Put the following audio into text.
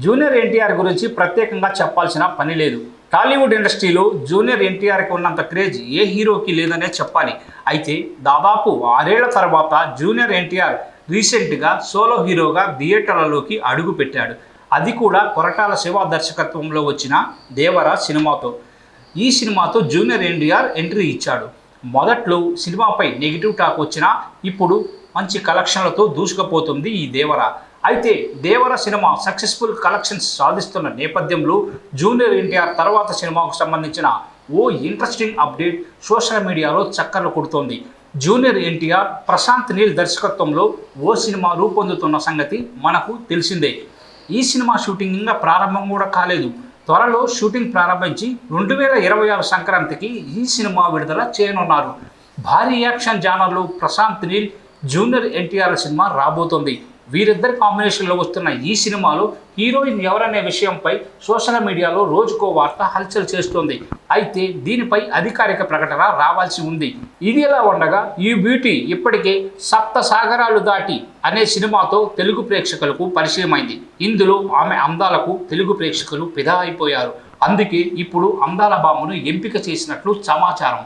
Junior NTR గురించి ప్రత్యేకంగా చెప్పాల్సిన పని లేదు. టాలీవుడ్ ఇండస్ట్రీలో జూనియర్ ఎన్టీఆర్కి ఉన్నంత క్రేజ్ ఏ హీరోకి లేదనే చెప్పాలి. అయితే దాదాపు 6 ఏళ్ల తర్వాత జూనియర్ ఎన్టీఆర్ రీసెంట్గా సోలో హీరోగా థియేటర్లలోకి అడుగుపెట్టాడు. అది కూడా కొరటాల శివ దర్శకత్వంలో వచ్చిన దేవర సినిమాతో. ఈ సినిమాతో జూనియర్ ఎన్టీఆర్ ఎంట్రీ ఇచ్చాడు. మొదట్లో సినిమాపై నెగిటివ్ టాక్ వచ్చినా ఇప్పుడు మంచి కలెక్షన్లతో దూసుకుపోతుంది ఈ దేవర. అయితే దేవర సినిమా సక్సెస్ఫుల్ కలెక్షన్స్ సాధిస్తున్న నేపథ్యంలో జూనియర్ ఎన్టీఆర్ తర్వాత సినిమాకు సంబంధించిన ఓ ఇంట్రెస్టింగ్ అప్డేట్ సోషల్ మీడియాలో చక్కర్లు కొడుతోంది. జూనియర్ ఎన్టీఆర్ ప్రశాంత్ నీల్ దర్శకత్వంలో ఓ సినిమా రూపొందుతున్న సంగతి మనకు తెలిసిందే. ఈ సినిమా షూటింగ్ ఇంకా ప్రారంభం కూడా కాలేదు. త్వరలో షూటింగ్ ప్రారంభించి 2026 సంక్రాంతికి ఈ సినిమా విడుదల చేయనున్నారు. భారీ యాక్షన్ జానర్లో ప్రశాంత్ నీల్ జూనియర్ ఎన్టీఆర్ సినిమా రాబోతోంది. వీరిద్దరి కాంబినేషన్లో వస్తున్న ఈ సినిమాలో హీరోయిన్ ఎవరనే విషయంపై సోషల్ మీడియాలో రోజుకో వార్త హల్చల్ చేస్తోంది. అయితే దీనిపై అధికారిక ప్రకటన రావాల్సి ఉంది. ఇది ఎలా ఉండగా ఈ బ్యూటీ ఇప్పటికే 'సప్త సాగరాలు దాటి' అనే సినిమాతో తెలుగు ప్రేక్షకులకు పరిచయమైంది. ఇందులో ఆమె అందాలకు తెలుగు ప్రేక్షకులు ఫిదా అయిపోయారు. అందుకే ఇప్పుడు అందాల బామ్మను ఎంపిక చేసినట్లు సమాచారం.